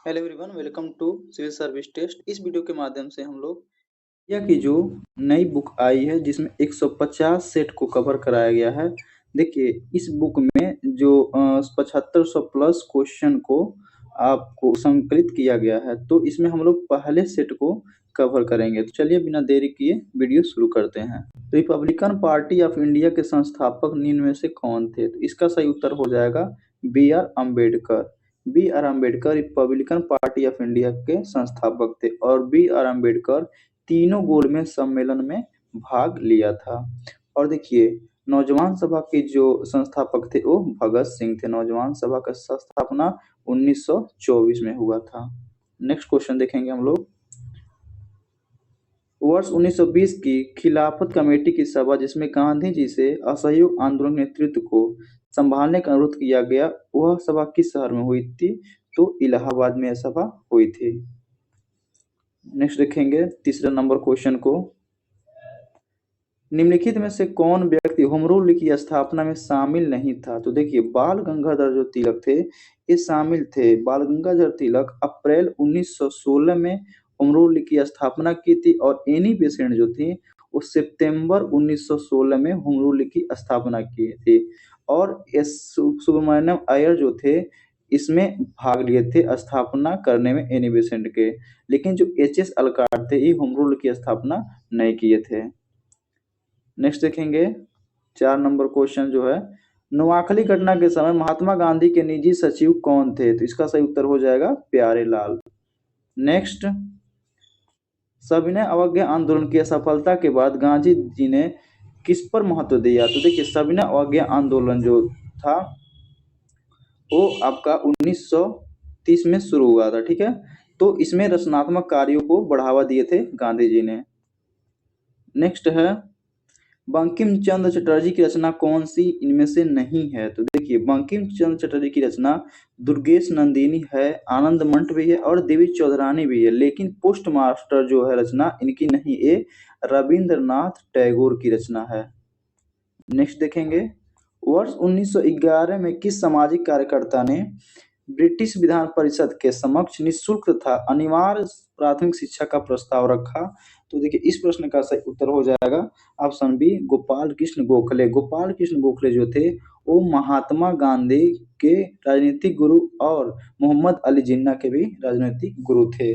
Hello everyone, welcome to civil service test. इस video के माध्यम से हम लोग इंडिया की जो नई बुक आई है जिसमें 150 सेट को कवर कराया गया है। देखिए, इस बुक में जो 7500 प्लस क्वेश्चन को आपको संकलित किया गया है, तो इसमें हम लोग पहले सेट को कवर करेंगे। तो चलिए बिना देरी किए वीडियो शुरू करते हैं। रिपब्लिकन पार्टी ऑफ इंडिया के संस्थापक निम्न में से कौन थे? तो इसका सही उत्तर हो जाएगा B R Ambedkar. B R Ambedkar Republican Party of India के संस्थापक थे और बी आर अम्बेडकर तीनों गोलमेज सम्मेलन में भाग लिया था। और देखिए, नौजवान सभा के जो संस्थापक थे वो भगत सिंह थे। नौजवान सभा का स्थापना 1924 में हुआ था। नेक्स्ट क्वेश्चन देखेंगे हम लोग। वर्ष 1920 की खिलाफत कमेटी की सभा जिसमें गांधी जी से असहयोग आंदोलन नेतृत्व को संभालने का अनुरोध किया गया, वह सभा किस शहर में हुई थी? तो इलाहाबाद में यह सभा हुई थी। नेक्स्ट देखेंगे तीसरे नंबर क्वेश्चन को। निम्नलिखित में से कौन व्यक्ति होम रूल की स्थापना में शामिल नहीं था? तो देखिए, बाल गंगाधर जो तिलक थे ये शामिल थे। बाल गंगाधर तिलक अप्रैल 1916 में होम रूल की स्थापना की थी और एनी बेसेंट जो थी वो सितंबर 1916 में होम रूल की स्थापना की थी। और एस सुब्रमण्यम अय्यर जो थे इसमें भाग लिए थे स्थापना करने में एनी बेसेंट के। लेकिन जो एच.एस. अलकाट थे ये होम रूल की स्थापना नहीं किए थे। नेक्स्ट देखेंगे 4 नंबर क्वेश्चन जो है, नोआखली घटना के समय महात्मा गांधी के निजी सचिव कौन थे? तो इसका सही उत्तर हो जाएगा प्यारेलाल। नेक्स्ट, सविनय अवज्ञा आंदोलन की असफलता के बाद गांधी जी ने किस पर महत्व दिया? तो देखिए, सविनय अवज्ञा आंदोलन जो था वो आपका 1930 में शुरू हुआ था, ठीक है। तो इसमें रचनात्मक कार्यों को बढ़ावा दिए थे गांधी जी ने। नेक्स्ट है, बंकिम चंद्र चटर्जी की रचना कौन सी इनमें से नहीं है? तो देखिए, बंकिम चंद्र चटर्जी की रचना दुर्गेश नंदिनी है, आनंद मंट भी है और देवी चौधरानी भी है। लेकिन पोस्ट मास्टर जो है रचना इनकी नहीं, ये रविंद्रनाथ टैगोर की रचना है। नेक्स्ट देखेंगे, वर्ष 1911 में किस सामाजिक कार्यकर्ता ने ब्रिटिश विधान परिषद के समक्ष निःशुल्क तथा अनिवार्य प्राथमिक शिक्षा का प्रस्ताव रखा? तो देखिए, इस प्रश्न का सही उत्तर हो जाएगा ऑप्शन बी, गोपाल कृष्ण गोखले। गोपाल कृष्ण गोखले जो थे वो महात्मा गांधी के राजनीतिक गुरु और मोहम्मद अली जिन्ना के भी राजनीतिक गुरु थे।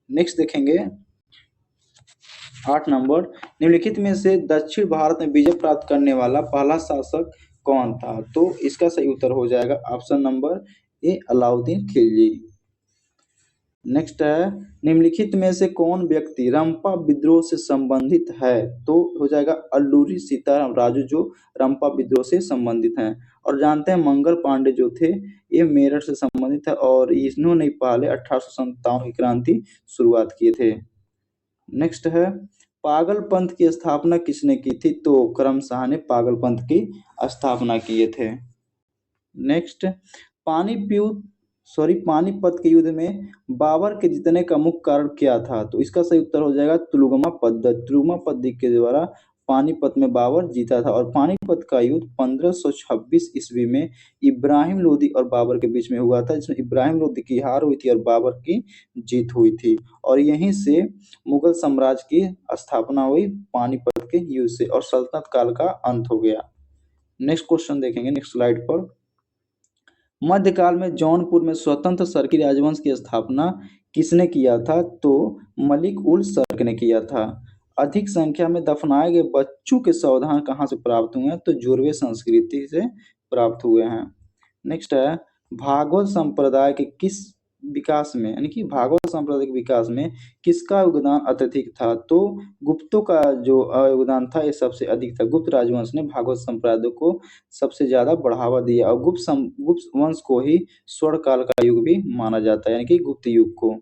नेक्स्ट देखेंगे 8 नंबर, निम्नलिखित में से दक्षिण भारत में विजय प्राप्त करने वाला पहला शासक कौन था? तो इसका सही उत्तर हो जाएगा option number A, Alauddin Khilji. Next है, निम्नलिखित में से कौन व्यक्ति रंपा विद्रोह से संबंधित है? तो हो जाएगा अल्लूरी सीताराम राजू जो रंपा विद्रोह से संबंधित हैं। और जानते हैं मंगल पांडे जो थे ये मेरठ से संबंधित है और इन्होंने पहले 1857 की क्रांति शुरुआत किए थे। नेक्स्ट है, पागल पंथ की स्थापना किसने की थी? तो करम शाह ने पागल पंथ की स्थापना किए थे। नेक्स्ट, पानीपत के युद्ध में बाबर के जीतने का मुख्य कारण क्या था? तो इसका सही उत्तर हो जाएगा तुलगमा पद्धति। तुलगमा पद्धति के द्वारा पानीपत में बाबर जीता था। और पानीपत का युद्ध 1526 ईस्वी में इब्राहिम लोदी और बाबर के बीच में हुआ था, जिसमें इब्राहिम लोदी की हार हुई थी और बाबर की जीत हुई थी। और यहीं से मुगल साम्राज्य की स्थापना हुई पानीपत के युद्ध से और सल्तनत काल का अंत हो गया। नेक्स्ट क्वेश्चन देखेंगे नेक्स्ट स्लाइड पर। मध्यकाल में जौनपुर में स्वतंत्र सरकी राजवंश की स्थापना किसने किया था? तो मलिक उल सर्क ने किया था। अधिक संख्या में दफनाए गए बच्चों के सावधान कहाँ से प्राप्त हुए हैं? तो जोरवे संस्कृति से प्राप्त हुए हैं। नेक्स्ट है, भागवत संप्रदाय के किस विकास में यानी कि भागवत संप्रदाय के विकास में किसका योगदान अत्यधिक था? तो गुप्तों का जो योगदान था ये सबसे अधिक था। गुप्त राजवंश ने भागवत संप्रदाय को सबसे ज्यादा बढ़ावा दिया और गुप्त वंश को ही स्वर्ण काल का युग भी माना जाता है यानी कि गुप्त युग को।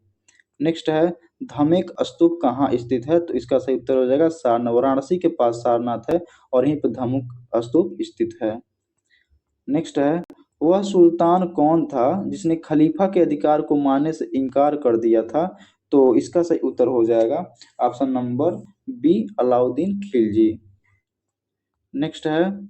नेक्स्ट है, धमेक स्तूप कहाँ स्थित है? तो इसका सही उत्तर हो जाएगा सारनाथ। वाराणसी के पास सारनाथ है और यहीं पर धमुक स्तूप स्थित है। नेक्स्ट है, वह सुल्तान कौन था जिसने खलीफा के अधिकार को मानने से इनकार कर दिया था? तो इसका सही उत्तर हो जाएगा option number B, Alauddin Khilji. Next है,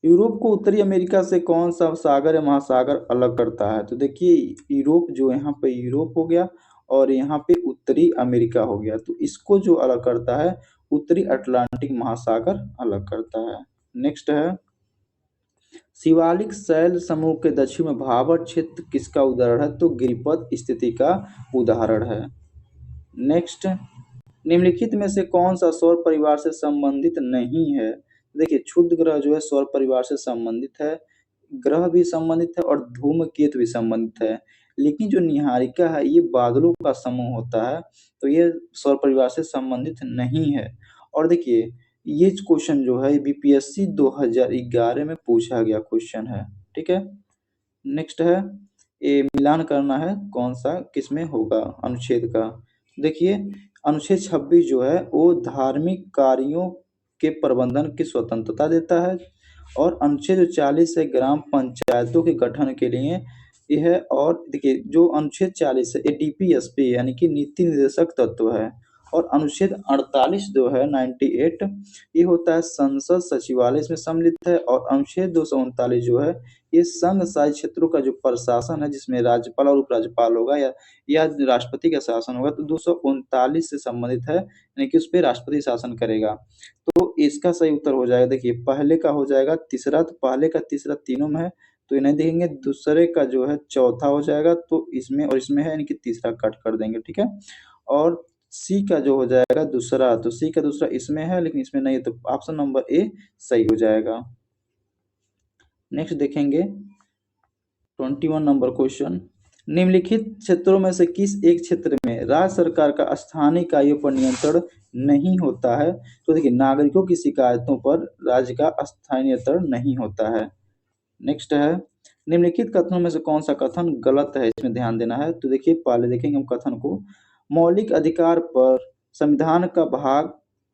यूरोप को उत्तरी अमेरिका से कौन सा सागर या महासागर अलग करता है? तो देखिए यूरोप जो यहाँ पे यूरोप हो गया और यहाँ पे उत्तरी अमेरिका हो गया, तो इसको जो अलग करता है उत्तरी अटलांटिक महासागर अलग करता है। नेक्स्ट है शिवालिक शैल समूह के दक्षिण में भाबर क्षेत्र किसका उदाहरण है? तो गिरिपद स्थिति का उदाहरण है। नेक्स्ट निम्नलिखित में से कौन सा सौर परिवार से संबंधित नहीं है? देखिए क्षुद्र ग्रह जो है सौर परिवार से संबंधित है, ग्रह भी संबंधित है और धूमकेतु भी संबंधित है, लेकिन जो निहारिका है ये बादलों का समूह होता है, तो ये सौर परिवार से संबंधित नहीं है। और देखिए ये क्वेश्चन जो है बीपीएससी 2011 में पूछा गया क्वेश्चन है, ठीक है। नेक्स्ट है ये मिलान करना है कौन सा किसमें होगा अनुच्छेद का। देखिए अनुच्छेद 26 जो है वो धार्मिक कार्यों के प्रबंधन की स्वतंत्रता देता है और अनुच्छेद 40 है ग्राम पंचायतों के गठन के लिए यह है। और देखिए जो अनुच्छेद 40 है ये डीपीएसपी यानी कि नीति निर्देशक तत्व है। और अनुच्छेद 48 जो है 98 ये होता है संसद सचिवालय इसमें सम्मिलित है। और अनुच्छेद 239 जो है ये संघ शासित क्षेत्रों का जो प्रशासन है जिसमें राज्यपाल और उपराज्यपाल होगा या राष्ट्रपति का शासन होगा, तो 239 से संबंधित है यानी कि उस पर राष्ट्रपति शासन करेगा। तो इसका सही उत्तर हो जाएगा, देखिए पहले का हो जाएगा तीसरा, तो पहले का तीसरा तीनों में है तो ये नहीं देखेंगे, दूसरे का जो है चौथा हो जाएगा, तो इसमें और इसमें है यानी कि तीसरा कट कर देंगे, ठीक है। और सी का जो हो जाएगा दूसरा, तो सी का दूसरा इसमें है लेकिन इसमें नहीं है, तो ऑप्शन नंबर ए सही हो जाएगा। नेक्स्ट देखेंगे 21 नंबर क्वेश्चन, निम्नलिखित क्षेत्रों में से किस एक क्षेत्र में राज्य सरकार का स्थानीय कार्यों पर नियंत्रण नहीं होता है? तो देखिए नागरिकों की शिकायतों पर राज्य का स्थायी नियंत्रण नहीं होता है। नेक्स्ट है निम्नलिखित कथनों में से कौन सा कथन गलत है, इसमें ध्यान देना है। तो देखिए पहले देखेंगे हम कथन को, मौलिक अधिकार पर संविधान का भाग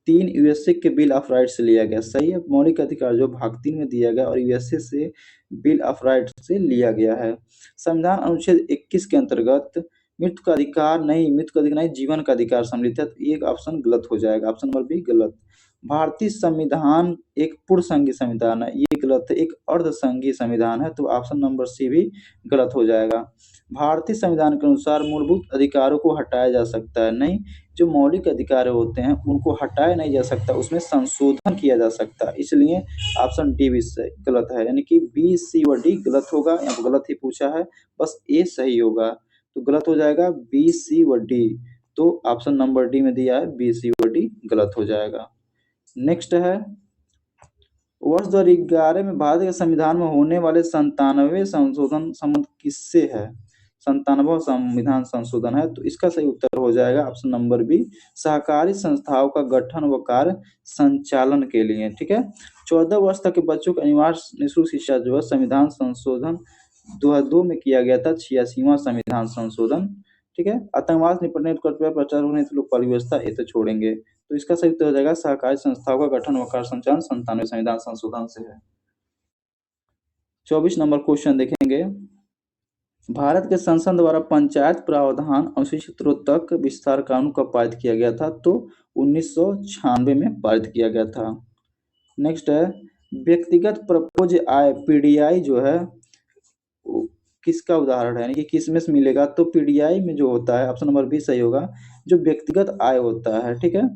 3 यूएसए के बिल ऑफ राइट्स से लिया गया, सही है। मौलिक अधिकार जो भाग 3 में दिया गया और यूएसए से बिल ऑफ राइट्स से लिया गया है। संविधान अनुच्छेद 21 के अंतर्गत मृत्यु का अधिकार नहीं, मृत्यु का अधिकार नहीं, जीवन का अधिकार सम्मिलित है, तो ये ऑप्शन गलत हो जाएगा, ऑप्शन नंबर बी गलत। भारतीय संविधान एक पूर्ण संघीय संविधान है, ये गलत है, एक अर्ध संघीय संविधान है, तो ऑप्शन नंबर सी भी गलत हो जाएगा। भारतीय संविधान के अनुसार मूलभूत अधिकारों को हटाया जा सकता है, नहीं, जो मौलिक अधिकार होते हैं उनको हटाया नहीं जा सकता, उसमें संशोधन किया जा सकता है, इसलिए ऑप्शन डी भी गलत है, यानी कि बी सी व डी गलत होगा, यहाँ गलत ही पूछा है, बस ए सही होगा, तो गलत हो जाएगा बी सी व डी, तो ऑप्शन नंबर डी में दिया है बी सी व डी गलत हो जाएगा। नेक्स्ट है वर्ष 2011 में भारत के संविधान में होने वाले 97वें संशोधन संबंध किससे है? 97वां संविधान संशोधन है, तो इसका सही उत्तर हो जाएगा ऑप्शन नंबर बी, सहकारी संस्थाओं का गठन व कार्य संचालन के लिए, ठीक है। 14 वर्ष तक के बच्चों को अनिवार्य निःशुल्क शिक्षा जो है संविधान संशोधन 2002 में किया गया था, 86वां संविधान संशोधन, ठीक है। आतंकवाद से निपटने कर्तव्य प्रचार होने लोकपाल व्यवस्था ये तो छोड़ेंगे, तो इसका सही उत्तर हो जाएगा सहकारी संस्थाओं का गठन व कार्य संचालन 97वें संविधान संशोधन से है। 24 नंबर क्वेश्चन देखेंगे, भारत के संसद द्वारा पंचायत प्रावधान अनुसूचित क्षेत्रों तक विस्तार कानून कब पारित किया गया था? तो 1996 में पारित किया गया था। नेक्स्ट है व्यक्तिगत प्रपोज आय पीडीआई जो है किसका उदाहरण है, यानी कि किसमें से मिलेगा? तो पीडीआई में जो होता है ऑप्शन नंबर बी सही होगा, जो व्यक्तिगत आय होता है, ठीक है,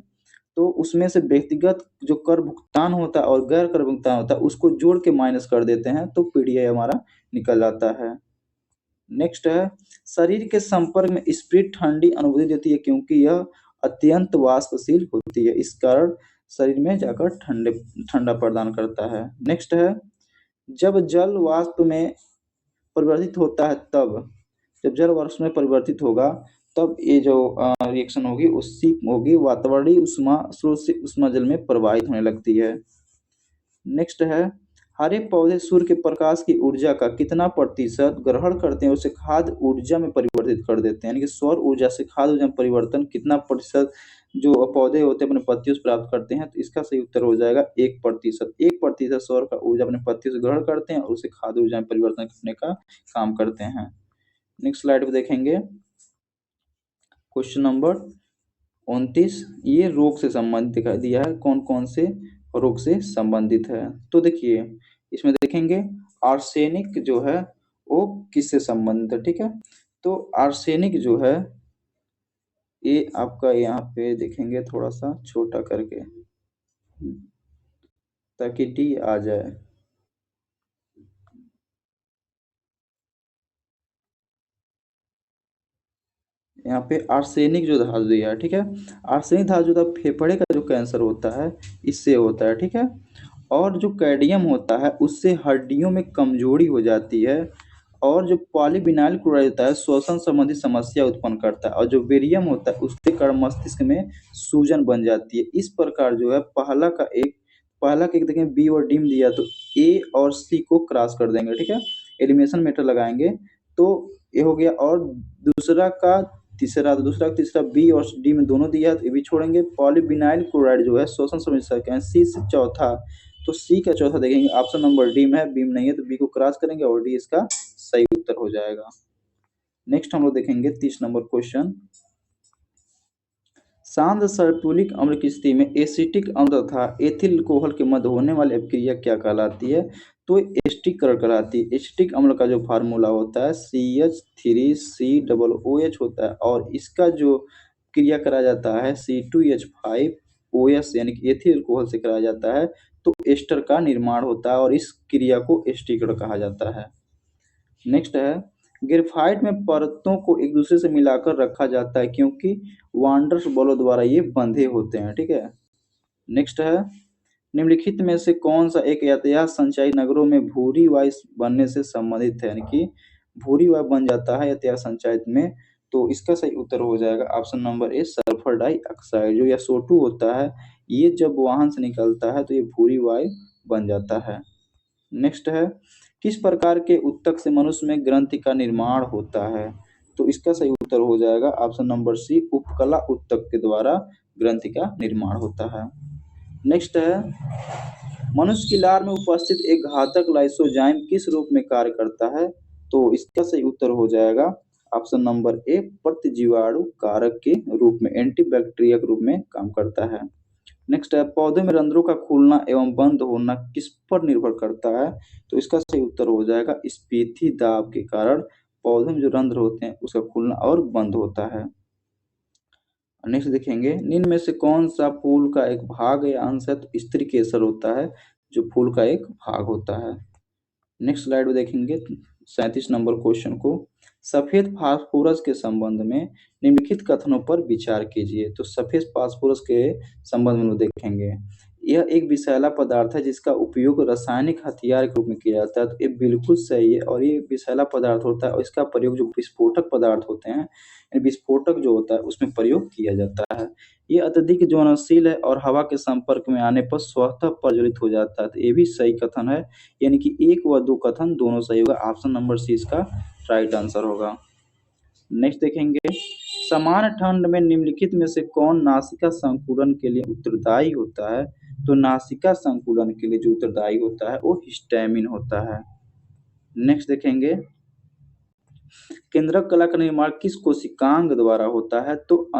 तो उसमें से व्यक्तिगत जो कर भुगतान होता है और गैर कर भुगतान होता है उसको जोड़ के माइनस कर देते हैं, तो पीडीआई हमारा निकल जाता है। नेक्स्ट है शरीर के संपर्क में स्प्रिट ठंडी अनुभूति देती है क्योंकि यह अत्यंत वाष्पशील होती है, इस कारण शरीर में जाकर ठंडा प्रदान करता है। नेक्स्ट है जब जल वाष्प में परिवर्तित होता है तब, जब जल वाष्प में परिवर्तित होगा तब ये जो रिएक्शन होगी उससी होगी वातावरणीय उष्मा स्रोत से उष्मा जल में प्रवाहित होने लगती है। नेक्स्ट है हरे पौधे सूर्य के प्रकाश की ऊर्जा का कितना प्रतिशत ग्रहण करते हैं, उसे खाद्य ऊर्जा में परिवर्तित कर देते हैं, यानी कि सौर ऊर्जा से खाद्य ऊर्जा में परिवर्तन कितना प्रतिशत जो पौधे होते हैं अपने पत्तियों से प्राप्त करते हैं, तो इसका सही उत्तर हो जाएगा 1%। 1% सौर का ऊर्जा अपने पत्तियों से ग्रहण करते हैं और उसे खाद्य ऊर्जा में परिवर्तन करने का काम करते हैं। नेक्स्ट स्लाइड पे देखेंगे क्वेश्चन नंबर 29, ये रोग से संबंधित दिखाई दिया है, कौन कौन से रोग से संबंधित है। तो देखिए इसमें देखेंगे आर्सेनिक जो है वो किससे संबंधित है, ठीक है। तो आर्सेनिक जो है ये आपका यहाँ पे देखेंगे थोड़ा सा छोटा करके ताकि डी आ जाए। यहाँ पे आर्सेनिक जो धातु दिया है, ठीक है। आर्सेनिक धातु जो फेफड़े का जो कैंसर होता है इससे होता है, ठीक है। और जो कैडमियम होता है उससे हड्डियों में कमजोरी हो जाती है। और जो पॉलीविनाइल क्लोराइड होता है श्वसन संबंधी समस्या उत्पन्न करता है। और जो बेरियम होता है उसके कारण मस्तिष्क में सूजन बन जाती है। इस प्रकार जो है पहला का एक देखें बी और डी में दिया तो ए और सी को क्रॉस कर देंगे, ठीक है। एलिमिनेशन मेथड लगाएंगे तो ये हो गया। और दूसरा का तीसरा बी और डी में दोनों दिया है तो ये भी छोड़ेंगे। पॉलीविनाइल क्लोराइड जो है शोषण समस्या का सी से चौथा, तो सी का चौथा देखेंगे ऑप्शन नंबर डी में है, बी में नहीं है तो बी को क्रॉस करेंगे और डी इसका सही उत्तर हो जाएगा। नेक्स्ट हम लोग देखेंगे 30 नंबर क्वेश्चन। शांत सल्फ्यूरिक अम्ल की स्थिति में एसिटिक अम्ल तथा एथिल अल्कोहल के मध्य होने वाली अभिक्रिया क्या कहलाती है? तो एस्टिकरण कहलाती है। एसिटिक अम्ल का जो फार्मूला होता है CH3COOH होता है और इसका जो क्रिया करा जाता है C2H5OS यानी कि एथिल अल्कोहल से कराया जाता है। तो एस्टर का निर्माण होता है और इस क्रिया को एस्टिकरण कहा जाता है। नेक्स्ट है ग्रेफाइट में परतों को एक दूसरे से मिलाकर रखा जाता है क्योंकि वांडर्स बलों द्वारा ये बंधे होते हैं, ठीक है। नेक्स्ट है निम्नलिखित में से कौन सा एक यातायात संचायी नगरों में भूरी वायु बनने से संबंधित है, यानी कि भूरी वायु बन जाता है यातायात संचायक में। तो इसका सही उत्तर हो जाएगा option number A sulphur dioxide. जो SO2 होता है ये जब वाहन से निकलता है तो ये भूरी वायु बन जाता है। नेक्स्ट है किस प्रकार के उत्तक से मनुष्य में ग्रंथि का निर्माण होता है? तो इसका सही उत्तर हो जाएगा ऑप्शन नंबर सी उपकला उत्तक के द्वारा ग्रंथि का निर्माण होता है। नेक्स्ट है मनुष्य की लार में उपस्थित एक घातक लाइसोजाइम किस रूप में कार्य करता है? तो इसका सही उत्तर हो जाएगा ऑप्शन नंबर ए प्रतिजीवाणु कारक के रूप में एंटीबैक्टीरिया के रूप में काम करता है। नेक्स्ट है पौधे में रंध्रों का खुलना एवं बंद होना किस पर निर्भर करता है? तो इसका सही उत्तर हो जाएगा स्फीति दाब के कारण पौधे में जो रंध्र होते हैं उसका खुलना और बंद होता है। नेक्स्ट देखेंगे निम्न में से कौन सा फूल का एक भाग या अंश है? तो स्त्री केसर होता है जो फूल का एक भाग होता है। नेक्स्ट स्लाइड में देखेंगे 37 नंबर क्वेश्चन को। सफेद फास्फोरस के संबंध में निम्नलिखित कथनों पर विचार कीजिए। तो सफेद फास्फोरस के संबंध में देखेंगे यह एक विषैला पदार्थ है जिसका उपयोग रासायनिक हथियार के रूप में किया जाता है। तो ये बिल्कुल सही है और ये विषैला पदार्थ होता है और इसका प्रयोग जो विस्फोटक पदार्थ होते हैं विस्फोटक जो होता है उसमें प्रयोग किया जाता है। ये अत्यधिक ज्वलनशील है और हवा के संपर्क में आने पर स्वतः प्रज्वलित हो जाता है। तो ये भी सही कथन है, यानी कि 1 व 2 कथन दोनों सही होगा। ऑप्शन नंबर सी इसका राइट आंसर होगा। नेक्स्ट देखेंगे समान ठंड में निम्नलिखित में से कौन नासिका संकुलन के लिए उत्तरदायी होता है? तो नासिका संकुलन के लिए जो उत्तरदायी होता है वो हिस्टामिन होता है। नेक्स्ट देखेंगे केंद्रक कला का निर्माण किस कोशिकांग द्वारा होता है? तो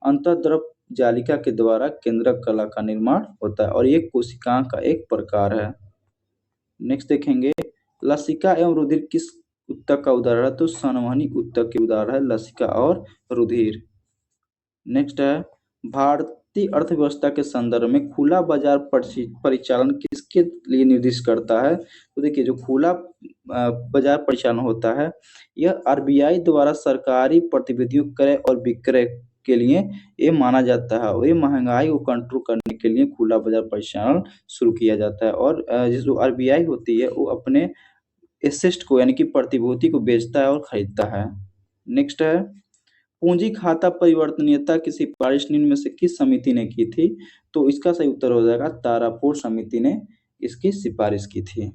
अंतःद्रव जालिका के द्वारा केंद्रक कला का निर्माण होता है और ये कोशिकांग का एक प्रकार है। नेक्स्ट देखेंगे लसिका एवं रुधिर किस उत्तक का उदाहरण है? तो संवहनी उत्तक के उदाहरण है लसिका और रुधिर। नेक्स्ट है भारतीय अर्थव्यवस्था के संदर्भ में खुला बाजार परिचालन किसके लिए निर्दिष्ट करता है? तो देखिए जो खुला बाजार परिचालन होता है यह RBI द्वारा सरकारी प्रतिभूतियों क्रय और विक्रय के लिए ये माना जाता है और ये महंगाई को कंट्रोल करने के लिए खुला बाजार परिचालन शुरू किया जाता है। और जो RBI होती है वो अपने एसेट को यानी कि प्रतिभूति को बेचता है और खरीदता है। नेक्स्ट है पूंजी खाता परिवर्तनीयता की सिफारिश निम्न में से किस समिति ने की थी? तो इसका सही उत्तर हो जाएगा तारापुर समिति ने इसकी सिफारिश की थी।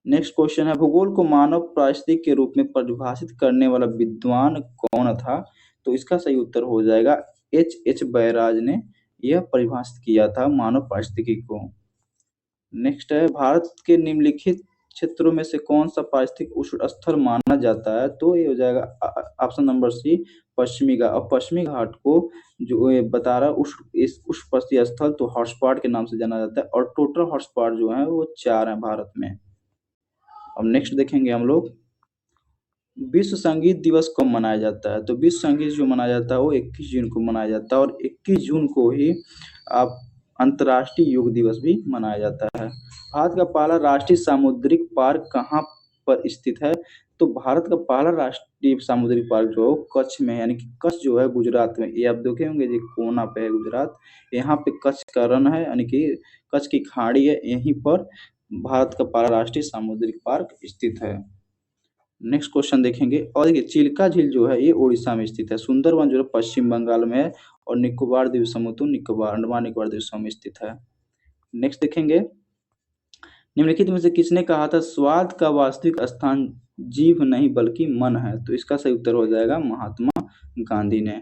नेक्स्ट क्वेश्चन है भूगोल को मानव पारिस्थितिकी के रूप में परिभाषित करने वाला विद्वान कौन था? तो इसका सही उत्तर हो जाएगा H बैराज ने यह परिभाषित किया था मानव पारिस्थितिकी को। नेक्स्ट है भारत के निम्नलिखित क्षेत्रों में से कौन सा पारिस्थितिक उष्ण स्थल माना जाता है? तो ये हो जाएगा ऑप्शन नंबर सी, पश्चिमी घाट। और पश्चिमी घाट को जो ये बता रहा है इस उष्ण पर्वतीय स्थल तो हॉटस्पॉट के नाम से जाना जाता है, और टोटल हॉटस्पॉट जो है वो 4 हैं भारत में। अब नेक्स्ट देखेंगे हम लोग, विश्व संगीत दिवस कब मनाया जाता है? तो विश्व संगीत जो मनाया जाता है वो 21 जून को मनाया जाता है, और 21 जून को ही आप अंतर्राष्ट्रीय योग दिवस भी मनाया जाता है। भारत का पहला राष्ट्रीय सामुद्रिक पार्क कहाँ पर स्थित है? तो भारत का पहला राष्ट्रीय सामुद्रिक पार्क जो है वो कच्छ में है, यानी कि कच्छ जो है गुजरात में। ये आप देखे होंगे जी, कोना पे है गुजरात, यहाँ पे कच्छ का रण है, यानी कि कच्छ की खाड़ी है, यहीं पर भारत का पहला राष्ट्रीय सामुद्रिक पार्क स्थित है। नेक्स्ट क्वेश्चन देखेंगे, और देखिए चिल्का झील जो है ये उड़ीसा में स्थित है, सुंदरवन जो है पश्चिम बंगाल में है, और निकोबार द्वीप समूह तो अंडमान निकोबार द्वीप समूह में स्थित है। नेक्स्ट देखेंगे, निम्नलिखित में से किसने कहा था स्वाद का वास्तविक स्थान जीभ नहीं बल्कि मन है? तो इसका सही उत्तर हो जाएगा महात्मा गांधी ने।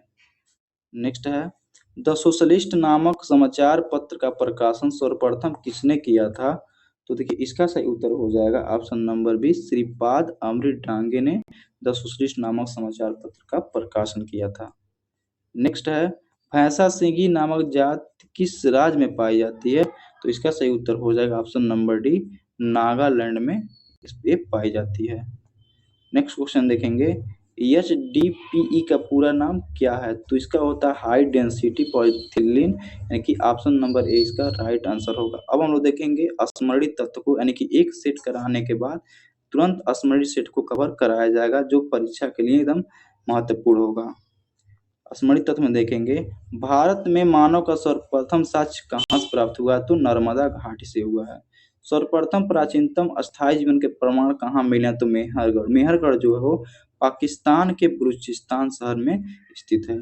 नेक्स्ट है, द सोशलिस्ट नामक समाचार पत्र का प्रकाशन सर्वप्रथम किसने किया था? तो देखिए इसका सही उत्तर हो जाएगा option number B, Shripad Amrit Dange ने द सोशलिस्ट नामक समाचार पत्र का प्रकाशन किया था। नेक्स्ट है, भैंसा सिंगी नामक जात किस राज्य में पाई जाती है? तो इसका सही उत्तर हो जाएगा ऑप्शन नंबर डी, नागालैंड में ये पाई जाती है। नेक्स्ट क्वेश्चन देखेंगे, एच डी पी ई का पूरा नाम क्या है? तो इसका होता है हाई डेंसिटी पॉलीथिलीन, यानी कि ऑप्शन नंबर ए इसका राइट आंसर होगा। अब हम लोग देखेंगे स्मरणित तत्व को, यानी कि एक सेट कराने के बाद तुरंत स्मरणित सेट को कवर कराया जाएगा, जो परीक्षा के लिए एकदम महत्वपूर्ण होगा। स्मरणित तत्व में देखेंगे, भारत में मानव का सर्वप्रथम साक्ष्य कहाँ से प्राप्त हुआ है? तो नर्मदा घाटी से हुआ है। सर्वप्रथम प्राचीनतम अस्थायी जीवन के प्रमाण कहाँ मिले हैं? तो मेहरगढ़। मेहरगढ़ जो है वो पाकिस्तान के बलूचिस्तान शहर में स्थित है।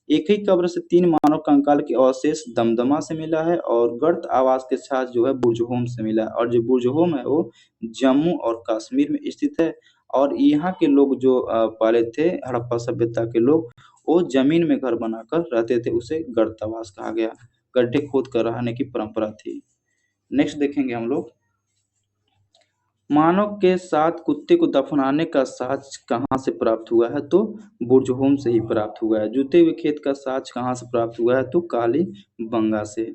एक ही कब्र से 3 मानव कंकाल के अवशेष दमदमा से मिला है, और गर्त आवास के साथ जो है बुर्जहोम से मिला है, और जो बुर्जहोम है वो जम्मू और कश्मीर में स्थित है। और यहाँ के लोग जो पहले थे हड़प्पा सभ्यता के लोग, वो जमीन में घर बनाकर रहते थे, उसे गर्तावास कहा गया। गड्ढे खोद कर रहने की परंपरा थी। नेक्स्ट देखेंगे हम लोग, मानव के साथ कुत्ते को दफनाने का साक्ष्य कहाँ से प्राप्त हुआ है? तो बुर्जहोम से ही प्राप्त हुआ है। जूते हुए खेत का साक्ष्य कहाँ से प्राप्त हुआ है? तो कालीबंगा से।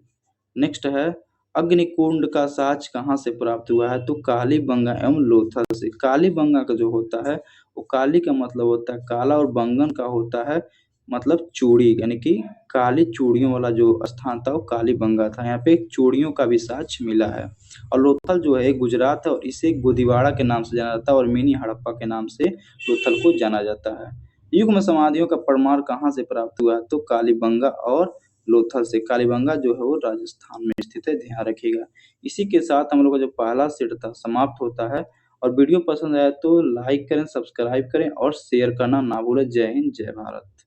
नेक्स्ट है, अग्निकुंड का साक्ष्य कहाँ से प्राप्त हुआ है? तो कालीबंगा एवं लोथल से। कालीबंगा का जो होता है वो काली का मतलब होता है काला, और बंगन का होता है मतलब चूड़ी, यानी कि काली चूड़ियों वाला जो स्थान था वो कालीबंगा था। यहाँ पे चूड़ियों का भी साक्ष्य मिला है। और लोथल जो है गुजरात है, और इसे गोदीवाड़ा के नाम से जाना जाता है, और मिनी हड़प्पा के नाम से लोथल को जाना जाता है। युग्म समाधियों का प्रमाण कहाँ से प्राप्त हुआ? तो कालीबंगा और लोथल से। कालीबंगा जो है वो राजस्थान में स्थित है, ध्यान रखिएगा। इसी के साथ हम लोग का जो पहला सेट था समाप्त होता है। और वीडियो पसंद आया तो लाइक करें, सब्सक्राइब करें और शेयर करना ना भूलें। जय हिंद, जय भारत।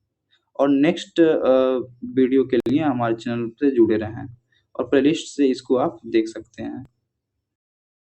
और नेक्स्ट वीडियो के लिए हमारे चैनल से जुड़े रहें, और प्लेलिस्ट से इसको आप देख सकते हैं।